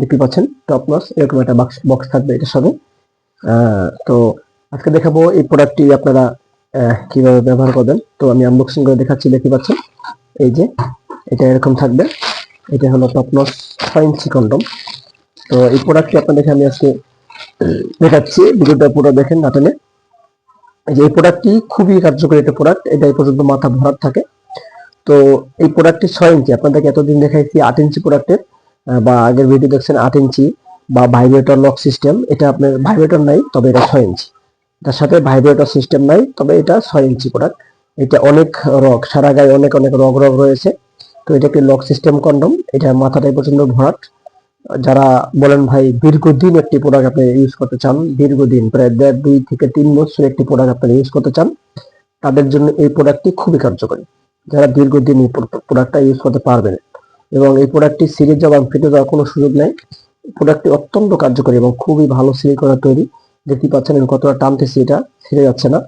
দেখতে পাচ্ছেন top notch এরকম একটা বক্স থাকবে এটার সাথে। তো আজকে দেখাবো এই প্রোডাক্টটি আপনারা কিভাবে ব্যবহার করবেন। তো আমি আনবক্সিং করে দেখাচ্ছি। দেখতে পাচ্ছেন এই যে এটা এরকম থাকবে। এটা হলো টপ নচ 6 ইঞ্চি কন্ডম। তো এই প্রোডাক্টটি আপনাদেরকে আমি আজকে দেখাচ্ছি, ভিডিওটা পুরো দেখেন না টেনে। এই যে এই প্রোডাক্টটি খুবই কার্যকরী একটা প্রোডাক্ট, এটা এই পর্যন্ত মাথা ভরাট থাকে। তো এই প্রোডাক্টটি 6 ইঞ্চি, আপনাদেরকে এতদিন দেখাইছি 8 ইঞ্চি প্রোডাক্টের, বা আগের ভিডিও দেখছেন 8 ইঞ্চি বা ভাইব্রেটর লক সিস্টেম। এটা আপনার ভাইব্রেটর নাই, তবে এটা 6 ইঞ্চি। তার সাথে ভাইব্রেটর সিস্টেম নাই, তবে এটা 6 ইঞ্চি প্রোডাক্ট। এটা অনেক রগ, সারা গায়ে অনেক অনেক রগ রয়েছে। তো এটা একটি লক সিস্টেম কন্ডম, এটা মাথাটাই পর্যন্ত ভরাট। যারা বলেন ভাই দীর্ঘদিন একটি প্রোডাক্ট আপনি ইউজ করতে চান, দীর্ঘদিন প্রায় 2 থেকে 3 বছর একটি প্রোডাক্ট আপনি ইউজ করতে চান, তাদের জন্য এই প্রোডাক্টটি খুবই কার্যকরী। যারা দীর্ঘদিন এই প্রোডাক্টটা ইউজ করতে পারবেন এবং এই প্রোডাক্টটি ছিঁড়ে যাওয়া বা ফেটে যাওয়ার কোনো সুযোগ নেই। প্রোডাক্টটি অত্যন্ত কার্যকরী এবং খুবই ভালো সিল করা তৈরি। দেখতে পাচ্ছেন আমি কতটা টানতেছি, এটা ছিঁড়ে যাচ্ছে না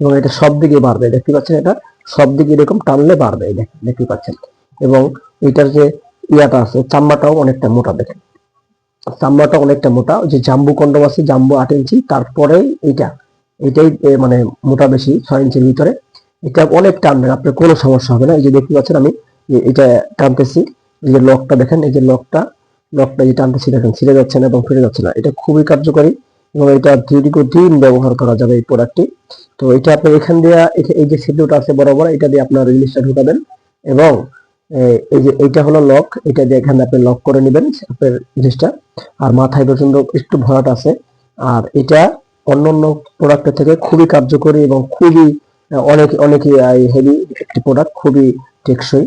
এবং এটা সব দিকে বাড়বে। দেখতে পাচ্ছেন এটা সব দিকে এরকম টানলে বাড়বে, দেখতে পাচ্ছেন। এবং এটার যে ইয়াটা আছে, চামড়াটাও অনেকটা মোটা, দেখেন চামড়াটা অনেকটা মোটা। যে জাম্বু কন্ডম আছে, জাম্বু 8 ইঞ্চি, তারপরে এটাই মানে মোটা বেশি 6 ইঞ্চির ভিতরে। এটা অনেক টানবেন, আপনার কোনো সমস্যা হবে না। এই যে দেখতে পাচ্ছেন আমি এটা টানতেছি, এই যে লকটা দেখেন, এই যে লকটা যে টানতেছি দেখেন, ছিঁড়ে যাচ্ছে না এবং ফিরে যাচ্ছে না। এটা খুবই কার্যকরী এবং এটা দীর্ঘদিন ব্যবহার করা যাবে এই প্রোডাক্টটি। তো এটা আপনি এখান দিয়ে এই যে ছিদ্রটা আছে বরাবর, এটা দিয়ে আপনার রিলিজটা ঢুকাবেন এবং এই যে এইটা হলো লক, এটা দিয়ে এখানে আপনি লক করে নেবেন আপনার জিনিসটা। আর মাথায় পর্যন্ত একটু ভরাট আছে। আর এটা অন্যান্য প্রোডাক্টের থেকে খুবই কার্যকরী এবং খুবই অনেক হেভি একটি প্রোডাক্ট, খুবই টেকসই।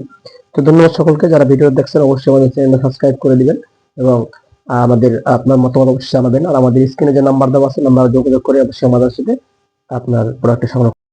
তো ধন্যবাদ সকলকে, যারা ভিডিও দেখছেন অবশ্যই আমাদের চ্যানেলটা সাবস্ক্রাইব করে দিবেন এবং আপনার মতামত অবশ্যই জানাবেন। আর আমাদের স্ক্রিনে যে নাম্বার দেওয়া আছে, নাম্বারে যোগাযোগ করে অবশ্যই আমাদের সাথে আপনার প্রোডাক্টের সংগ্রহ